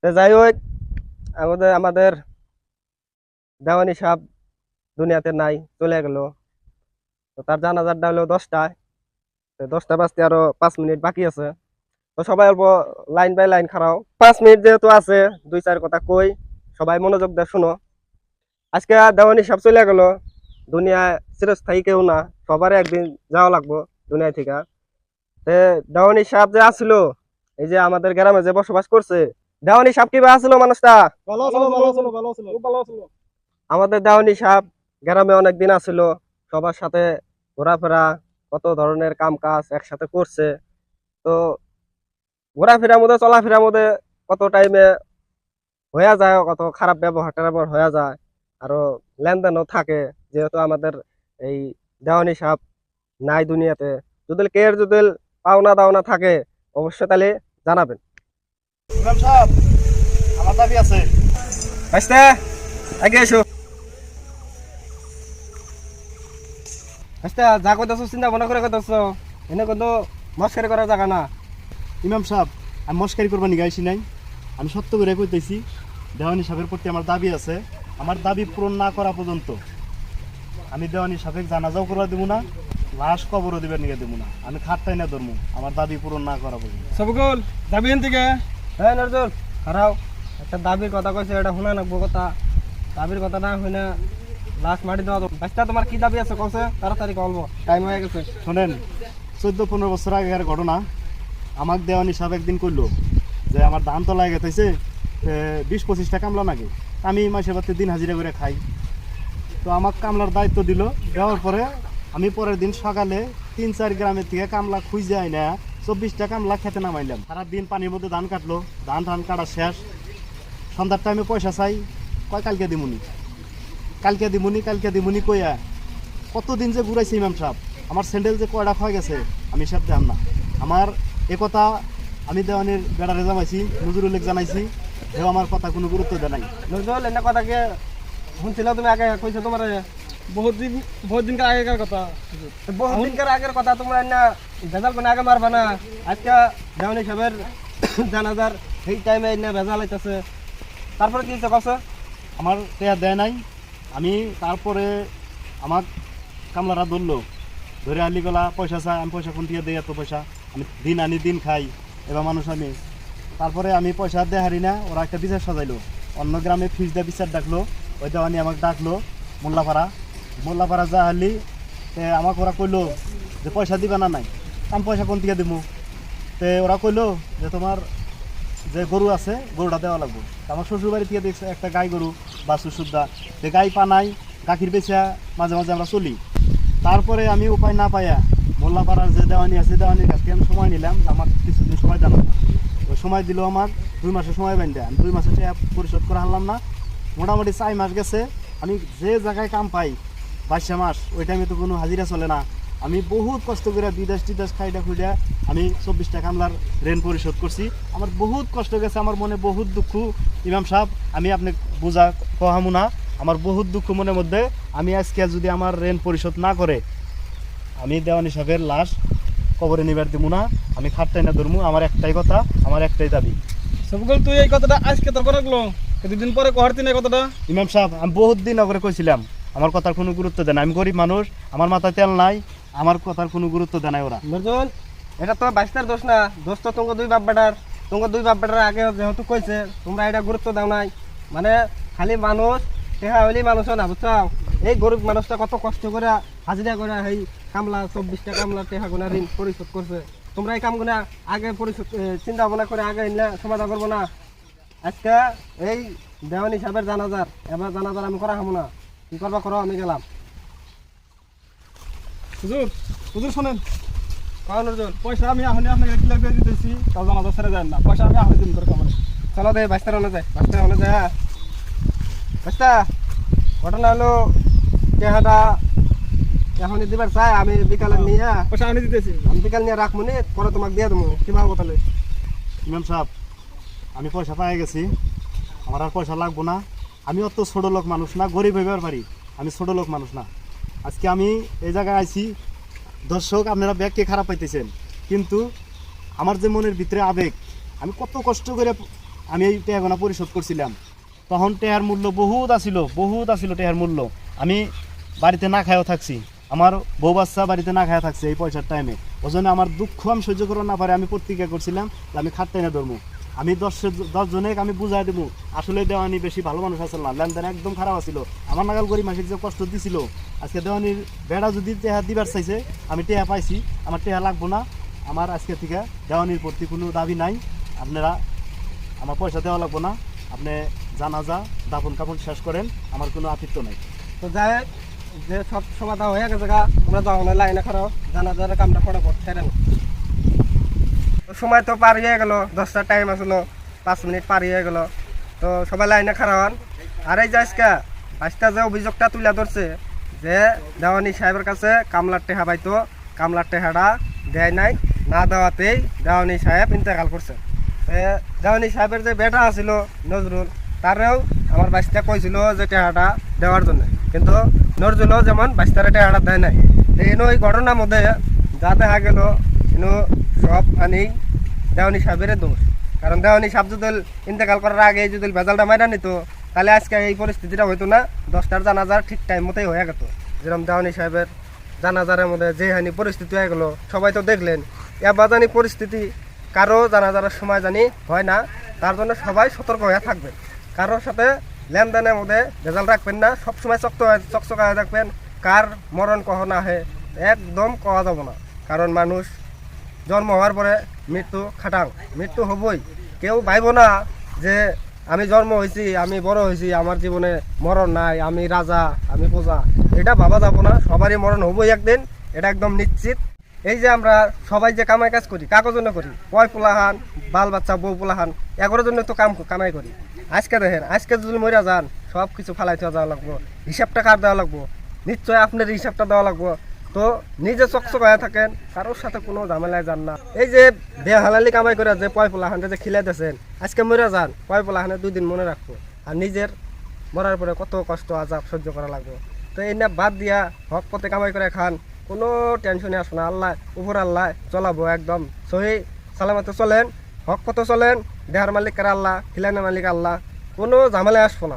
তো যাই হোক, আমাদের দেওয়ানি সাহেব দুনিয়াতে নাই, চলে গেল। তো তার জানাজারটা হলো 10টায়। তো 10টা বাজতে আরো 5 মিনিট বাকি আছে। তো সবাই অল্প লাইন বাই লাইন খাড়াও, 5 মিনিট যেহেতু আছে, দুই চার কথা কই, সবাই মনোযোগ দিয়ে শুনো। আজকে দেওয়ানি সাহেব চলে গেল। দুনিয়ায় চিরস্থায়ী কেউ না, সবারই একদিন যাওয়া লাগবো দুনিয়া থেকে। তে দেওয়ানি সাহেব যে আসলো, এই যে আমাদের গ্রামে যে বসবাস করছে, দেওয়ানি সাহেব কিভাবে আসলো মানুষটা? ভালো ছিল, ভালো ছিল, ভালো ছিল, খুব ভালো ছিল। আমাদের দেওয়ানি সাহেব গ্রামে অনেকদিন আসছিল, সবার সাথে ঘোরাফেরা, কত ধরনের কাম কাজ একসাথে করছে। তো ঘোরাফেরার মধ্যে চলাফেরার মধ্যে কত টাইমে হয়ে যায়, কত খারাপ ব্যবহার ট্যাবহার হয়ে যায়, আরো লেনদেনও থাকে। যেহেতু আমাদের এই দেওয়ানি সাহেব নাই দুনিয়াতে, যদি কে যদি পাওনা দাওনা থাকে অবশ্যই তাহলে জানাবেন। ইমাম সাহেব, আমার দাবি আছে। ভাইস্তে, আগে এসো। ভাইস্তে, যা কইতেছো চিন্তা ভাবনা করে কইতেছো, এনে কিন্তু মস্কারি করার জায়গা না। ইমাম সাহেব, আমি মস্কারি করবার নিয়ে গাইছি নাই। আমি সত্য করে কইতেছি, দেওয়ানি সাহেবের প্রতি আমার দাবি আছে। আমার দাবি পূরণ না করা পর্যন্ত আমি দেওয়ানি সাহেব জানাজাও করা দেবো না, লাশ কবরও দিবার নিয়ে দেবো না। আমি খাটটাই না ধরবো আমার দাবি পূরণ না করা পর্যন্ত। সবগুল যাবি এন থেকে। হ্যাঁ নজরুল, খারাও একটা দাবির কথা কইছে, এটা শোনা নাকবো কথা। দাবির কথা না হইনা লাস্ট মাটি দেওয়া যাবে। ভাইস্তে, তোমার কি দাবি আছে কছে, তাড়াতাড়ি বলবো, টাইম হয়ে গেছে। শোনেন, 14-15 বছর আগের ঘটনা। আমাকে দেওয়ানি সাহেব একদিন করলো যে আমার ধান তো লাগে গেছে 20-25টা কামলা নাকি, আমি মাসে বাড়তে দিন হাজিরা করে খাই। তো আমাকে কামলার দায়িত্ব দিল, দেওয়ার পরে আমি পরের দিন সকালে 3-4 গ্রামের থেকে কামলা খুঁজে আই না 24টা কামলা খেতে নামাইলাম। সারা দিন পানির মধ্যে ধান কাটলো, ধান কাটা শেষ। সন্ধ্যার টাইমে পয়সা চাই, কয় কালকে দিমুনি, কালকে দিমুনি কইয়া কতদিন যে ঘুরাইছে ইমাম সাহেব। আমার স্যান্ডেল যে কয়টা হয়ে গেছে আমি হিসাব দেন না। আমার কথা আমি দেওয়ানির বেড়ারে জানাইছি, নজরুলেক জানাইছি, সেও আমার কথা কোনো গুরুত্ব দেয় নাই। নজরুল, এনে কথাকে শুনছিল তুমি আগে কইছো তোমার বহুত দিন আগেকার কথা। বহুত দিনকার আগের কথা, তোমরা না ভেজাল কোনো আগে মারবা না। আজকে দেওয়ানি সাহেবের জানাজার এই টাইমে না ভেজাল হইতেছে। তারপরে কি হচ্ছে কছে? আমার টেয়া দেয় নাই। আমি তারপরে আমার কামলারা ধরলো, ধরে আলি গলা পয়সা চাই। আমি পয়সা কোন থেকে দিই, এত পয়সা আমি দিন আনি দিন খাই, এবার মানুষ আমি। তারপরে আমি পয়সা দিয়ে হারি না, ওরা একটা বিচার সাজাইলো, অন্য গ্রামে ফিস দিয়ে বিচার ডাকলো। ওই দেওয়ানি আমাকে ডাকলো মোল্লাপাড়া যা হারলি আমাকে ওরা কইলো যে পয়সা দিবা না নাই। আমি পয়সা কোন থেকে দিব? তে ওরা কইলো যে তোমার যে গরু আছে গরুটা দেওয়া লাগবে। আমার শ্বশুর বাড়ি থেকে দেখছে একটা গাই গরু বাছুর সুদ্ধা, যে গাই পানাই গাখির বেচা মাঝে মাঝে আমরা চলি। তারপরে আমি উপায় না পাইয়া মোল্লাপাড়ার যে দেওয়ানি আছে, দেওয়ানির কাছ থেকে আমি সময় নিলাম, আমার কিছুদিন সময় দেন। ওই সময় দিল আমার 2 মাসের সময় বাইন্দা। আমি 2 মাসের টাকা পরিশোধ করে হারলাম না। মোটামুটি 4 মাস গেছে। আমি যে জায়গায় কাম পাই 22 মাস, ওই টাইমে তো কোনো হাজিরা চলে না। আমি বহুত কষ্ট করে বিদেশ টিদেশ খাইটা খুঁড়া আমি 24টা কামলার ঋণ পরিশোধ করছি। আমার বহুত কষ্ট গেছে, আমার মনে বহুত দুঃখ ইমাম সাহেব, আমি আপনি বোঝা কহামু না। আমার বহুত দুঃখ মনের মধ্যে। আমি আজকে যদি আমার ঋণ পরিশোধ না করে আমি দেওয়ানি সাহেবের লাশ কবরে নিবার দিব না, আমি খাটটাই না ধরমু। আমার একটাই কথা, আমার একটাই দাবি। সবগুল তুই এই কথাটা আজকে তোর করে গেলো, দুদিন পরে কহারতি না কথাটা। ইমাম সাহেব, আমি বহুত দিন আগে কইছিলাম, আমার কথার কোনো গুরুত্ব দেয় না। আমি গরিব মানুষ, আমার মাথায় তেল নাই, আমার কথার কোনো গুরুত্ব দেয় নাই ওরা। নজরুল, এটা তো বাইশটার দোষ না, দোষ তো তোমার দুই বাপ বেটার। তোমার দুই বাপ বেটার আগে যেহেতু কইছে, তোমরা এটা গুরুত্ব দাও নাই। মানে খালি মানুষ টেহা হইলেই মানুষও না, বুঝছো? এই গরিব মানুষটা কত কষ্ট করে হাজিরা করে এই কামলা 24টা কামলা টেহা গুনা ঋণ পরিশোধ করছে। তোমরা এই কামগুনা আগে পরিশোধ চিন্তা ভাবনা করে আগে সমাধান করবো না। আজকে এই দেওয়ানি সাহেবের জানাজার, এবার জানাজার আমি করা হবো না। কি করবা করো, আমি গেলাম। হুজুর, হুজুর শোনেন, কও নজরুল, পয়সা আমি এখনই আপনাকে ক্লিয়ার করে দিতেছি, তাও জানাজা ছেড়ে যায় না। পয়সা আমি এখনই দিন দরকার মানে। চলো দে বাইশটার অনে যায়, বাইশটার অনে যায়। হ্যাঁ বাইশটা, ঘটনা হলো টেহাটা এখনই দিবার চাই, আমি বিকালে নিয়ে, পয়সা আমি দিতেছি। আমি বিকাল নিয়ে রাখবো নি, পরে তোমাকে দিয়ে দেবো। কি ভাবো তাহলে? ইমাম সাহেব, আমি পয়সা পাই গেছি, আমার আর পয়সা লাগবো না। আমি অত ছোট লোক মানুষ না, গরিব হইবার পারি, আমি ছোট লোক মানুষ না। আজকে আমি এই জায়গায় আইছি, দর্শক আপনারা ব্যাগকে খারাপ পাইতেছেন, কিন্তু আমার যে মনের ভিতরে আবেগ, আমি কত কষ্ট করে আমি এই টেহাগোনা পরিশোধ করছিলাম, তখন টেহার মূল্য বহুত আছিল টেহার মূল্য। আমি বাড়িতে না খায়ও থাকছি, আমার বউ বাচ্চা বাড়িতে না খায়া থাকছে এই পয়সার টাইমে। ওই জন্য আমার দুঃখ আমি সহ্য করা না পারে আমি প্রতিজ্ঞা করছিলাম যে আমি খাটতে না ধরবো। আমি 10 জনে আমি বুঝাই দেবো আসলে দেওয়ানি বেশি ভালো মানুষ আসল না, লেনদেন একদম খারাপ আছিল। আমার নাগাল গরিব মাসিক যে কষ্ট দিছিল, আজকে দেওয়ানির বেড়া যদি টেহা দিবার চাইছে, আমি টেহা পাইছি, আমার টেহা লাগবো না। আমার আজকে থেকে দেওয়ানির প্রতি কোনো দাবি নাই, আপনারা আমার পয়সা দেওয়া লাগবো না। আপনি জানাজা দাফন কাফন শেষ করেন, আমার কোনো আতিথ্য নাই। তো যাই হোক, যে সব সমাধান হয়ে গেছে গা, আমরা যখন লাইনে খারাপ জানাজার কামটা ফটাফট সেরে নাও। তো সময় তো পার হয়ে গেল, 10টার টাইম আসলো, 5 মিনিট পার হয়ে গেল। তো সবাই লাইনে খারাপ। আর এই যে আজকে যে অভিযোগটা তুলে ধরছে যে দেওয়ানি সাহেবের কাছে কামলার টেহা পাইতো, কামলার টেহাটা দেয় নাই, না দেওয়াতেই দেওয়ানি সাহেব ইন্তেকাল করছে। দেওয়ানি সাহেবের যে বেটা আছিল নজরুল, তারেও আমার বাইশটা কইছিল যে টেহাটা দেওয়ার জন্য, কিন্তু নজরুলও যেমন বাইশটারে টেহাটা দেয় নাই। এনে ওই ঘটনার মধ্যে যা দেখা গেল এনে সব আনি দেওয়ানি সাহেবের দোষ। কারণ দেওয়ানি সাহেব যদি ইন্তেকাল করার আগে যদি ভেজালটা মাইরা নিত, তাহলে আজকে এই পরিস্থিতিটা হইতো না। 10টার জানাজার ঠিক টাইম মতোই হয়ে গেত। যেরকম দেওয়ানি সাহেবের জানাজারের মধ্যে যে হানি পরিস্থিতি হয়ে গেল, সবাই তো দেখলেন। এবার জানি পরিস্থিতি কারো জানাজারের সময় জানি হয় না, তার জন্য সবাই সতর্ক হয়ে থাকবেন। কারোর সাথে লেনদেনের মধ্যে রেজাল্ট রাখবেন না, সবসময় চকচকা হয়ে থাকবেন। কার মরণ কখন আহে একদম কওয়া যাব না, কারণ মানুষ জন্ম হওয়ার পরে মৃত্যু খাটাং, মৃত্যু হবই। কেউ ভাইব না যে আমি জন্ম হয়েছি, আমি বড় হয়েছি, আমার জীবনে মরণ নাই, আমি রাজা, আমি প্রজা, এটা ভাবা যাব না। সবারই মরণ হবই একদিন, এটা একদম নিশ্চিত। এই যে আমরা সবাই যে কামাই কাজ করি, কাগজ জন্য করি, পয় পোলাহান, বাল বাচ্চা, বউ পোলাহান, এগুলোর জন্য তো কামাই করি। আজকে দেখেন, আজকে যদি মরিয়া যান, সব কিছু ফালাই দেওয়া লাগবো, হিসাবটা কার দেওয়া লাগবো, নিশ্চয় আপনার হিসাবটা দেওয়া লাগবো। তো নিজে চকচক হয়ে থাকেন, কারোর সাথে কোনো ঝামেলায় যান না। এই যে দেহ হালালি কামাই করে যে পয় পোলাহানটা যে খিলাই দিয়েছেন, আজকে মরিয়া যান, পয় পোলাহানে 2 দিন মনে রাখবো, আর নিজের মরার পরে কত কষ্ট আজাব সহ্য করা লাগবে। তো এই না বাদ দিয়া হক পথে কামাই করে খান, কোনো টেনশনে আসো না। আল্লাহ উপর আল্লাহ চলাবো, একদম সহি সালামতে চলেন, হক পথে চলেন। দেহার মালিক আল্লাহ, খিলানের মালিক আল্লাহ, কোনো ঝামেলায় আসবো না।